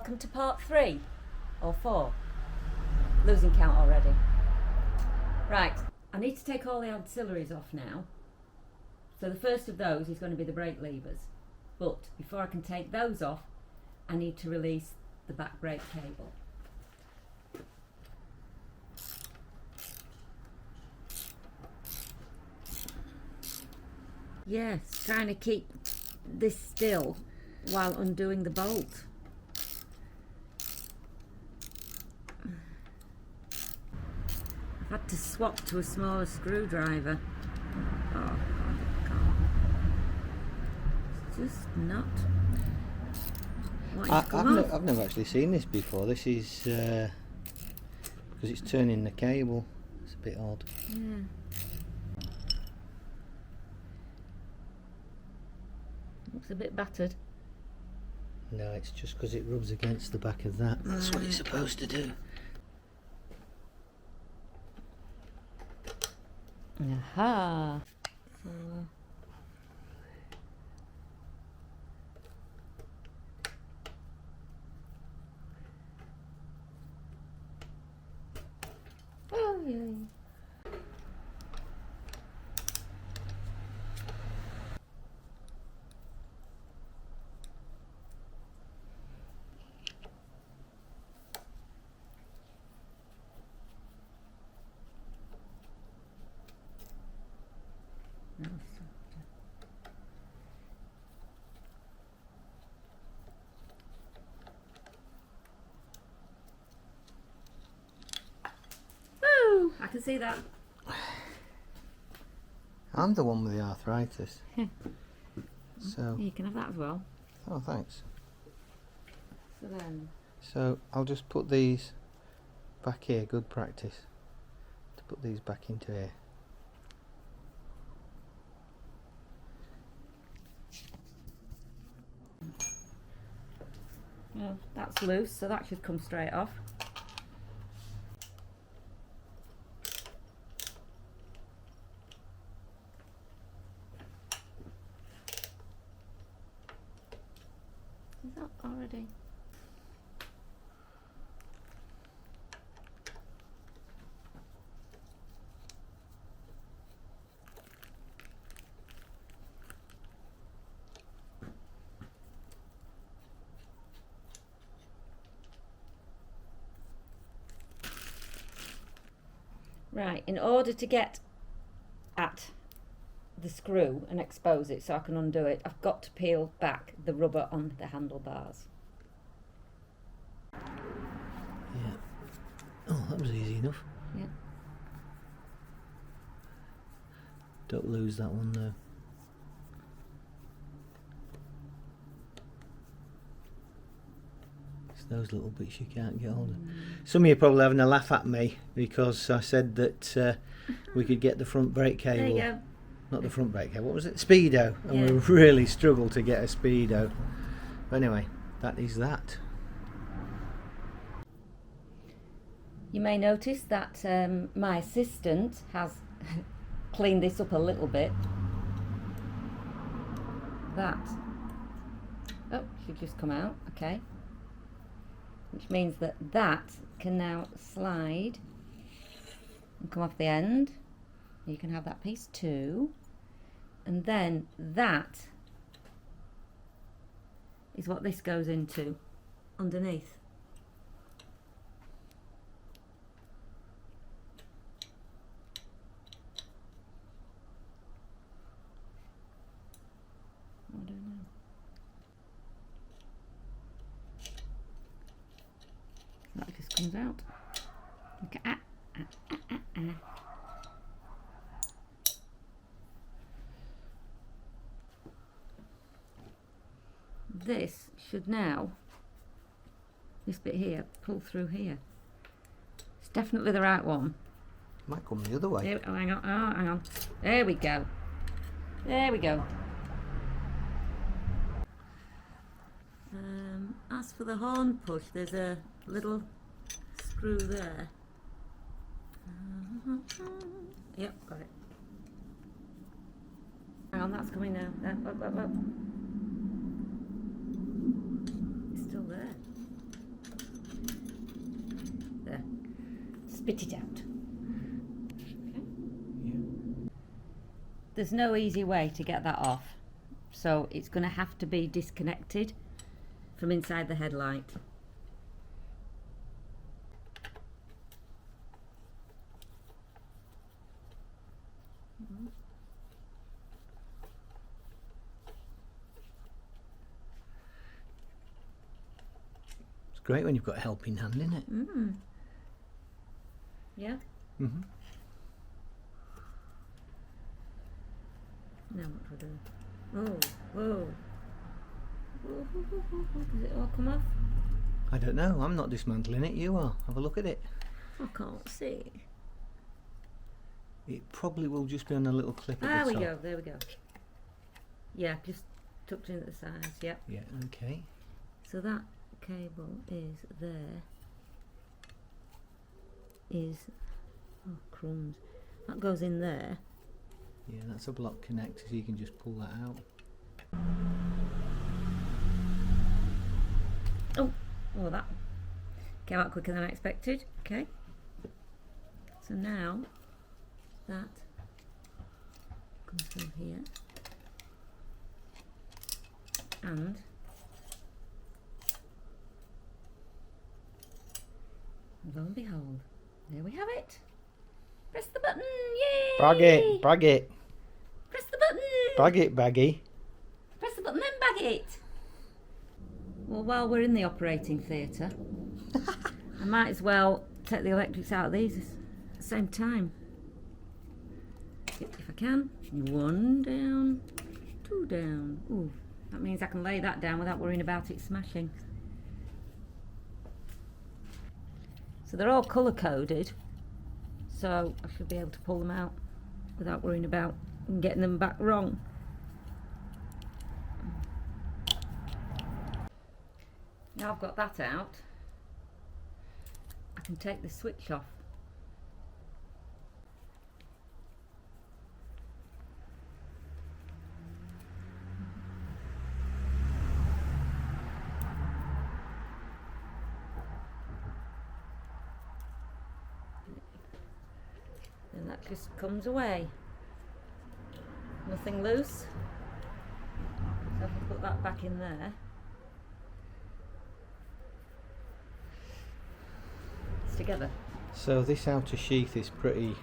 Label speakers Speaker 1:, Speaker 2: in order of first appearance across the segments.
Speaker 1: welcome to part 3 or 4. Losing count already. Right, I need to take all the ancillaries off now. So the first of those is going to be the brake levers. But before I can take those off, I need to release the back brake cable. Yes, trying to keep this still while undoing the bolt. I've had to swap to a smaller screwdriver. Oh, I can't. It's just not wanting to come off.
Speaker 2: I've never actually seen this before. This is because it's turning the cable. It's a bit odd.
Speaker 1: Yeah. Looks a bit battered.
Speaker 2: No, it's just because it rubs against the back of that. That's what it's supposed to do.
Speaker 1: Aha! Oh, yay. Woo! I can see that.
Speaker 2: I'm the one with the arthritis. So.
Speaker 1: You can have that as well.
Speaker 2: Oh, thanks.
Speaker 1: So then.
Speaker 2: So I'll just put these back here. Good practice. To put these back into here.
Speaker 1: Well, that's loose, so that should come straight off. Is that already? Right, in order to get at the screw and expose it so I can undo it, I've got to peel back the rubber on the handlebars.
Speaker 2: Yeah. Oh, that was easy enough.
Speaker 1: Yeah.
Speaker 2: Don't lose that one though. It's those little bits you can't get hold of. Some of you are probably having a laugh at me because I said that we could get the front brake cable.
Speaker 1: There you go.
Speaker 2: Not the front brake cable, what was it? Speedo. And
Speaker 1: Yeah.
Speaker 2: we really struggled to get a Speedo. But anyway, that is that.
Speaker 1: You may notice that my assistant has cleaned this up a little bit. That, oh, should just come out, okay. Which means that that can now slide and come off the end. You can have that piece too. And then that is what this goes into underneath. I don't know. That just comes out. Okay. This should now, this bit here, pull through here. It's definitely the right one.
Speaker 2: Might come the other way.
Speaker 1: There, oh, hang on, oh, hang on. There we go. There we go. As for the horn push, there's a little screw there. Yep, got it. Hang on, that's coming now. Up. It's still there. spit it out. Okay.
Speaker 2: Yeah.
Speaker 1: There's no easy way to get that off, so it's going to have to be disconnected from inside the headlight.
Speaker 2: It's great when you've got a helping hand, isn't it?
Speaker 1: Mm. Yeah?
Speaker 2: Mm-hmm.
Speaker 1: Now what do I do? Oh, whoa. Does it all come off?
Speaker 2: I don't know, I'm not dismantling it, you are. Have a look at it.
Speaker 1: I can't see.
Speaker 2: It probably will just be on a little clip at
Speaker 1: There
Speaker 2: the
Speaker 1: we
Speaker 2: top.
Speaker 1: go, there we go. Yeah, just tucked in at the sides, yep.
Speaker 2: Yeah, okay.
Speaker 1: So that cable is there. Oh crumbs. That goes in there.
Speaker 2: Yeah, that's a block connector, so you can just pull that out.
Speaker 1: Oh, that came out quicker than I expected. Okay. So now that comes through here, and lo and behold, there we have it. Press the button, yay!
Speaker 2: Bag it, bag it.
Speaker 1: Press the button.
Speaker 2: Bag it, baggy.
Speaker 1: Press the button, then bag it. Well, while we're in the operating theatre, I might as well take the electrics out of these at the same time. If I can. 1 down, 2 down. Ooh, that means I can lay that down without worrying about it smashing. So they're all colour coded, so I should be able to pull them out without worrying about getting them back wrong. Now I've got that out, I can take the switch off. And that just comes away. Nothing loose. So I can put that back in there. Together.
Speaker 2: So this outer sheath is pretty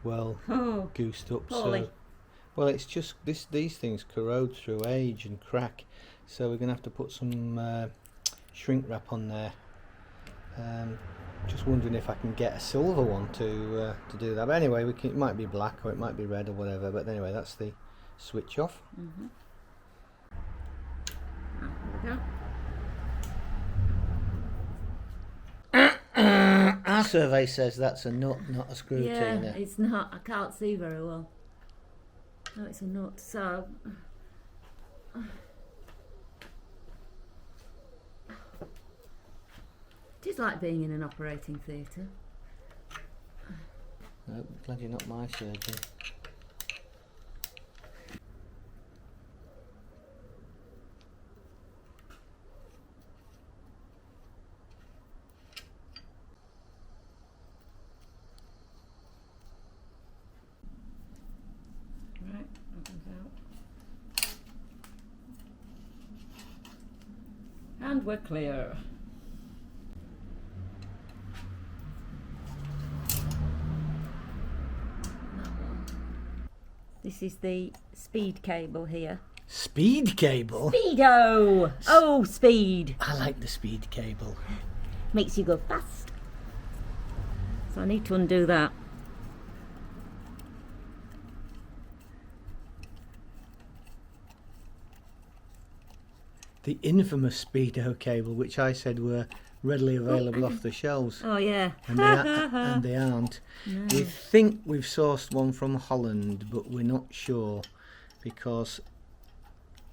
Speaker 2: well goosed up.
Speaker 1: Poorly.
Speaker 2: So, well, it's just these things corrode through age and crack. So we're gonna have to put some shrink wrap on there. Just wondering if I can get a silver one to do that. But anyway, it might be black or it might be red or whatever. But anyway, that's the switch off.
Speaker 1: Mm-hmm. There we go.
Speaker 2: Our survey says that's a nut, not a screw tiner.
Speaker 1: It's not. I can't see very well. No, it's a nut. So it is like being in an operating theatre.
Speaker 2: No, glad you're not my surgeon.
Speaker 1: Right, that comes out. And we're clear. This is the speed cable here.
Speaker 2: Speed cable?
Speaker 1: Speedo! Oh, speed!
Speaker 2: I like the speed cable.
Speaker 1: Makes you go fast. So I need to undo that.
Speaker 2: The infamous Speedo cable, which I said were readily available off the shelves.
Speaker 1: Oh yeah.
Speaker 2: And they aren't.
Speaker 1: No.
Speaker 2: We think we've sourced one from Holland, but we're not sure, because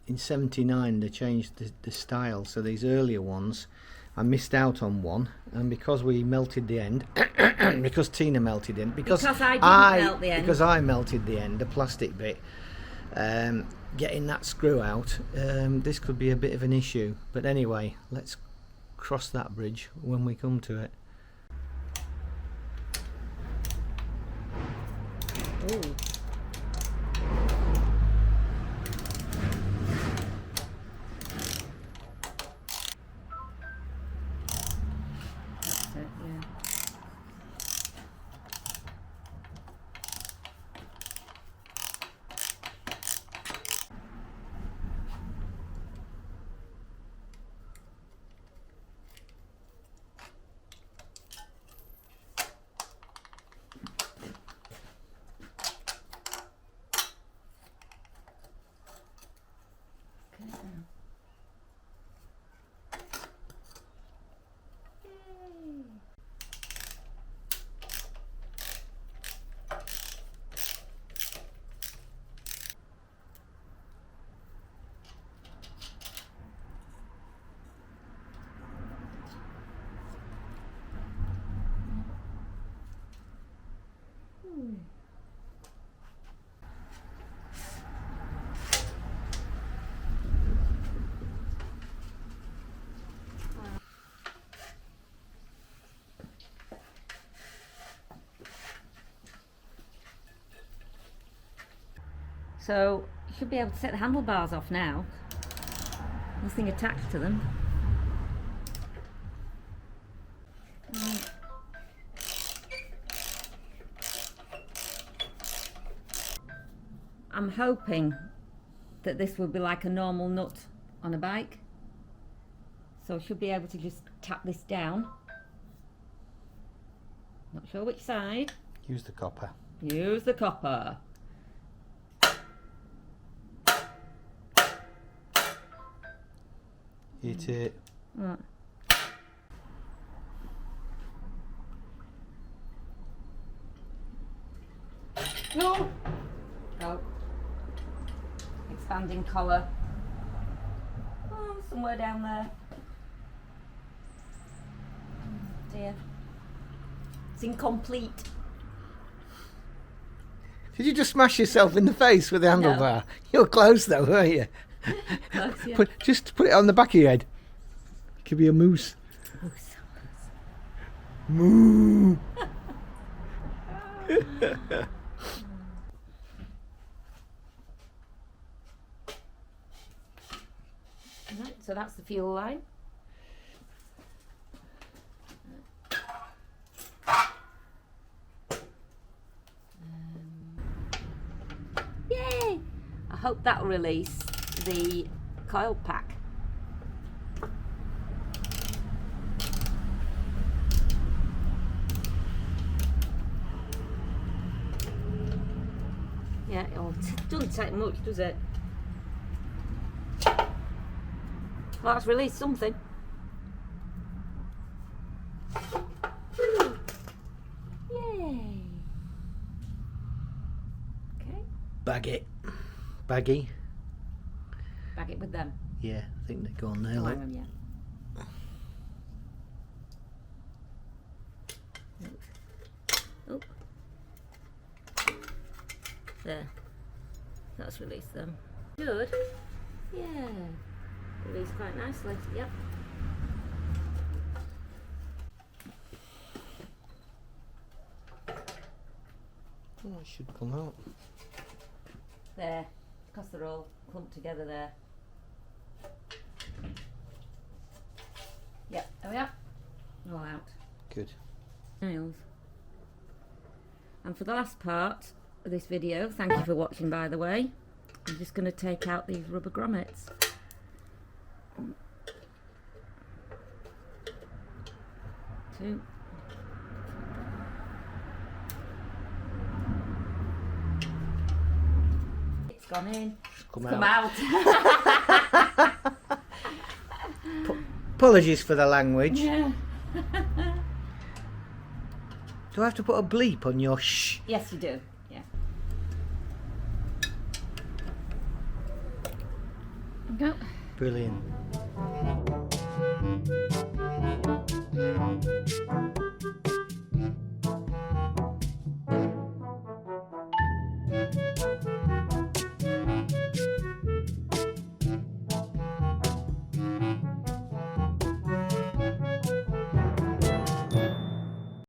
Speaker 2: in '79 they changed the style. So these earlier ones, I missed out on one, and because we melted the end, because Tina melted the end, because
Speaker 1: I didn't melt the end.
Speaker 2: because I melted the end, the plastic bit. Getting that screw out, this could be a bit of an issue. But anyway, let's cross that bridge when we come to it.
Speaker 1: Ooh. That's it, yeah. So you should be able to set the handlebars off now. Nothing attached to them. I'm hoping that this will be like a normal nut on a bike. So I should be able to just tap this down. Not sure which side.
Speaker 2: Use the copper.
Speaker 1: Use the copper.
Speaker 2: Hit it.
Speaker 1: Right. No. Go. Expanding collar. Oh, somewhere down there. Oh dear. It's incomplete.
Speaker 2: Did you just smash yourself in the face with the handlebar? You were close though, weren't you?
Speaker 1: Close, yeah.
Speaker 2: Just put it on the back of your head. Could be a moose. Moo.
Speaker 1: Right, so that's the fuel line. Yay! I hope that'll release the coil pack. Yeah, it doesn't take much, does it? Well, that's released something. Yay! Okay.
Speaker 2: Bag it. Baggy.
Speaker 1: Bag it with them.
Speaker 2: Yeah, I think they're gone there. Like.
Speaker 1: Them, yeah. Oh. There. That's released them. Good. Yeah. Released quite nicely. Yep.
Speaker 2: Oh, it should come out.
Speaker 1: There. Because they're all clumped together there. Yep. There we are. All out.
Speaker 2: Good.
Speaker 1: Nails. And for the last part of this video, thank you for watching by the way, I'm just going to take out these rubber grommets. Two. It's gone in.
Speaker 2: Come
Speaker 1: out.
Speaker 2: Apologies for the language.
Speaker 1: Yeah.
Speaker 2: Do I have to put a bleep on your shh?
Speaker 1: Yes, you do. Yeah. Go.
Speaker 2: Brilliant.